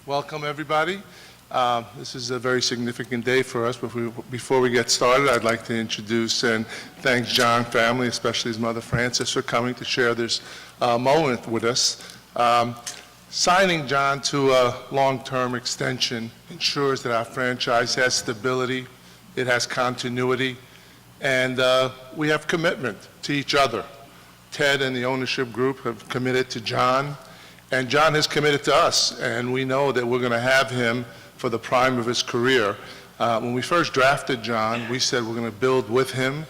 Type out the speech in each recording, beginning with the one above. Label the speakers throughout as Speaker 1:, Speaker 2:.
Speaker 1: Welcome, everybody. This is a very significant day for us. Before we get started, I'd like to introduce and thank John family, especially his mother Frances, for coming to share this moment with us. Signing John to a long-term extension ensures that our franchise has stability, it has continuity, and we have commitment to each other. Ted and the ownership group have committed to John, and John has committed to us, and we know that we're going to have him for the prime of his career. When we first drafted John, we said we're going to build with him,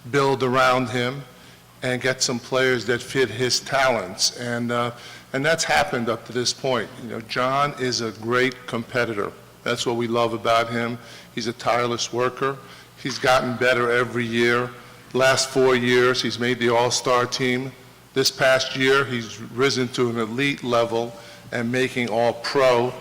Speaker 1: build around him, and get some players that fit his talents. And that's happened up to this point. You know, John is a great competitor. That's what we love about him. He's a tireless worker. He's gotten better every year. Last 4 years, he's made the All-Star team. This past year, he's risen to an elite level and making All-Pro.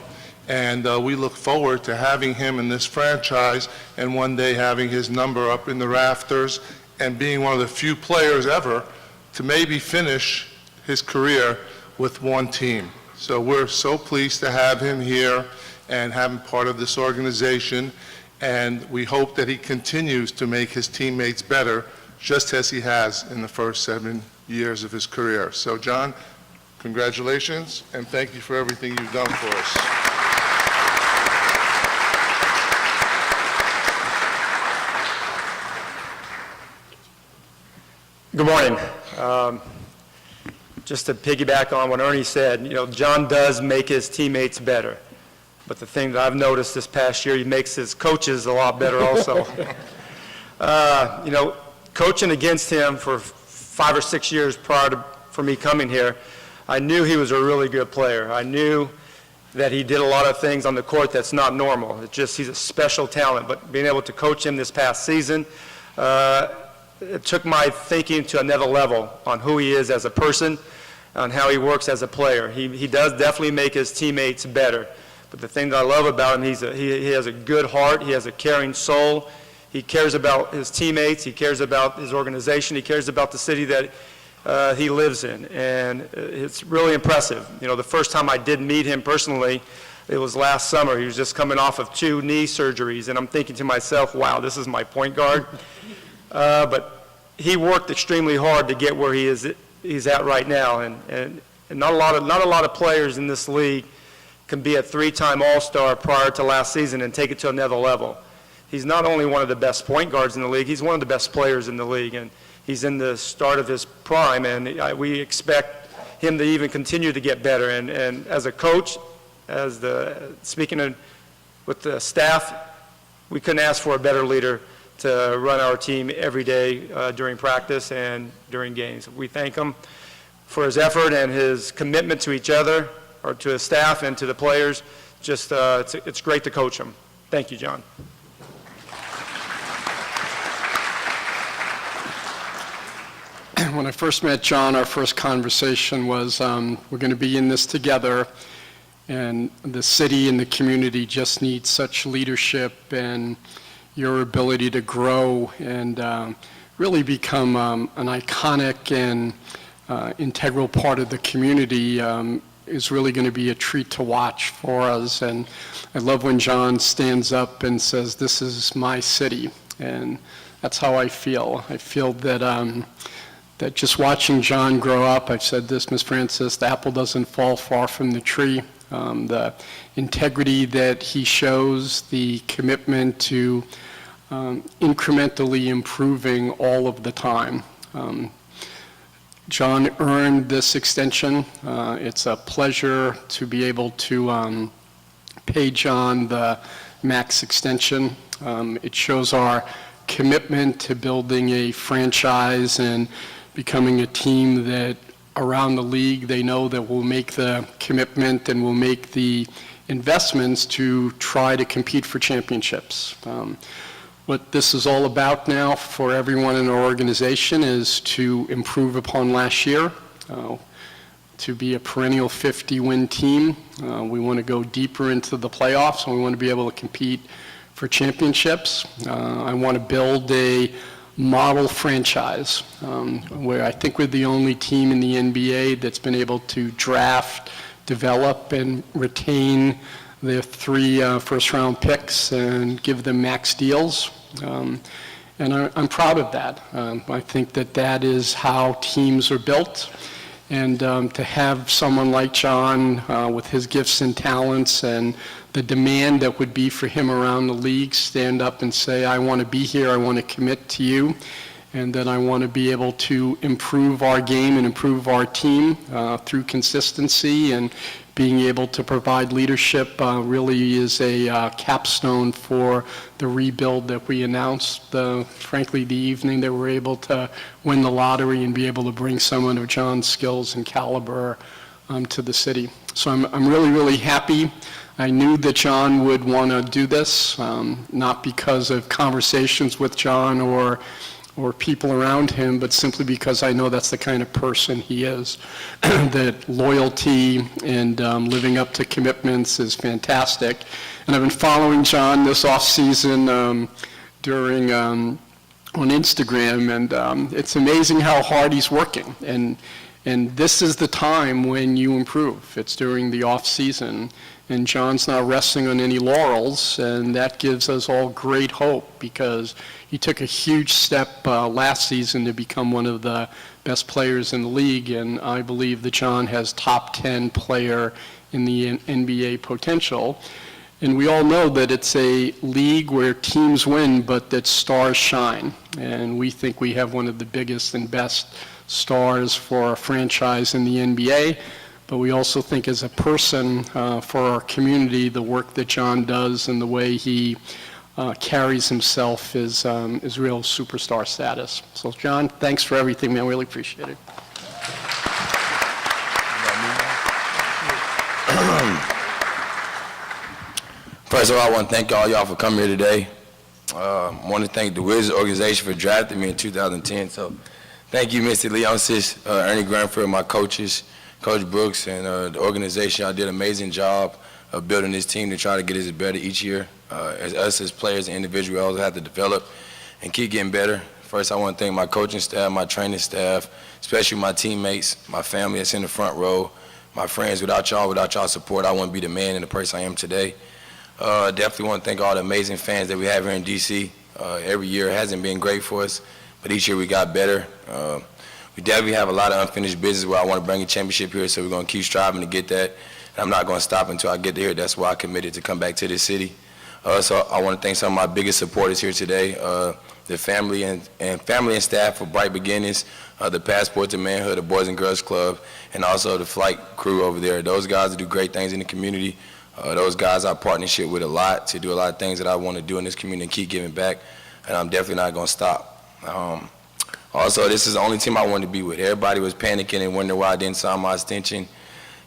Speaker 1: And we look forward to having him in this franchise and one day having his number up in the rafters and being one of the few players ever to maybe finish his career with one team. So we're so pleased to have him here and have him part of this organization. And we hope that he continues to make his teammates better, just as he has in the first 7 years of his career. So John, congratulations, and thank you for everything you've done for us.
Speaker 2: Good morning. Just to piggyback on what Ernie said, you know, John does make his teammates better. But the thing that I've noticed this past year, he makes his coaches a lot better also. You know, coaching against him for 5 or 6 years prior for me coming here, I knew he was a really good player. I knew that he did a lot of things on the court that's not normal. It's just he's a special talent. But being able to coach him this past season, it took my thinking to another level on who he is as a person, on how he works as a player. He does definitely make his teammates better. But the thing that I love about him, he has a good heart, he has a caring soul, he cares about his teammates, he cares about his organization, he cares about the city that he lives in. And it's really impressive. You know, the first time I did meet him personally, it was last summer. He was just coming off of 2 knee surgeries, and I'm thinking to myself, wow, this is my point guard. But he worked extremely hard to get where he's at right now, and not a lot of players in this league can be a 3-time All-Star prior to last season and take it to another level. He's not only one of the best point guards in the league, he's one of the best players in the league, and he's in the start of his prime, and we expect him to even continue to get better. And as a coach, speaking with the staff, we couldn't ask for a better leader to run our team every day during practice and during games. We thank him for his effort and his commitment to each other, or to his staff and to the players. Just, it's great to coach him. Thank you, John.
Speaker 3: When I first met John, our first conversation was, we're going to be in this together, and the city and the community just need such leadership and your ability to grow and really become an iconic and integral part of the community is really going to be a treat to watch for us. And I love when John stands up and says, "This is my city," and that's how I feel. I feel that that just watching John grow up, I've said this, Ms. Frances, the apple doesn't fall far from the tree. The integrity that he shows, the commitment to incrementally improving all of the time. John earned this extension. It's a pleasure to be able to pay John the max extension. It shows our commitment to building a franchise and becoming a team that around the league they know that we'll make the commitment and we'll make the investments to try to compete for championships. What this is all about now for everyone in our organization is to improve upon last year, to be a perennial 50-win team. We want to go deeper into the playoffs, and we want to be able to compete for championships. I want to build a model franchise where I think we're the only team in the NBA that's been able to draft, develop and retain their 3 first-round picks and give them max deals. And I'm proud of that. I think that is how teams are built. And to have someone like John with his gifts and talents and the demand that would be for him around the league stand up and say, I want to be here, I want to commit to you, and then I want to be able to improve our game and improve our team through consistency, and being able to provide leadership really is a capstone for the rebuild that we announced, frankly, the evening that we're able to win the lottery and be able to bring someone of John's skills and caliber to the city. So I'm really, really happy. I knew that John would want to do this, not because of conversations with John or people around him, but simply because I know that's the kind of person he is. That loyalty and living up to commitments is fantastic. And I've been following John this off-season on Instagram, and it's amazing how hard he's working. And this is the time when you improve. It's during the off-season. And John's not resting on any laurels, and that gives us all great hope, because he took a huge step last season to become one of the best players in the league, and I believe that John has top 10 player in the NBA potential. And we all know that it's a league where teams win, but that stars shine. And we think we have one of the biggest and best stars for a franchise in the NBA. But we also think, as a person, for our community, the work that John does and the way he carries himself is real superstar status. So, John, thanks for everything, man. Really appreciate it.
Speaker 4: First of all, I want to thank all y'all for coming here today. I want to thank the Wizards organization for drafting me in 2010. So, thank you, Mr. Leonsis, Ernie Grunfeld, my coaches, Coach Brooks, and the organization. Y'all did an amazing job of building this team to try to get us better each year. As us as players and individuals have to develop and keep getting better. First, I want to thank my coaching staff, my training staff, especially my teammates, my family that's in the front row, my friends. Without y'all support, I wouldn't be the man and the person I am today. Definitely want to thank all the amazing fans that we have here in D.C. Every year it hasn't been great for us, but each year we got better. We definitely have a lot of unfinished business where I want to bring a championship here, so we're going to keep striving to get that. And I'm not going to stop until I get there. That's why I committed to come back to this city. So I want to thank some of my biggest supporters here today, the family and staff for Bright Beginnings, the Passport to Manhood, the Boys and Girls Club, and also the flight crew over there. Those guys do great things in the community. Those guys I partnership with a lot to do a lot of things that I want to do in this community and keep giving back, and I'm definitely not going to stop. Also, this is the only team I wanted to be with. Everybody was panicking and wondering why I didn't sign my extension.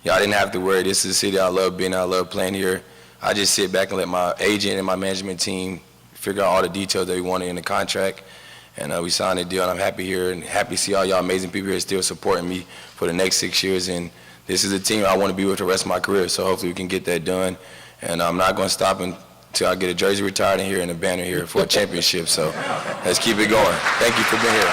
Speaker 4: Y'all didn't have to worry. This is a city I love being in. I love playing here. I just sit back and let my agent and my management team figure out all the details that we wanted in the contract, and we signed the deal, and I'm happy here and happy to see all y'all amazing people here still supporting me for the next 6 years, and this is a team I want to be with the rest of my career, so hopefully we can get that done, and I'm not going to stop until I get a jersey retired in here and a banner here for a championship, so let's keep it going. Thank you for being here.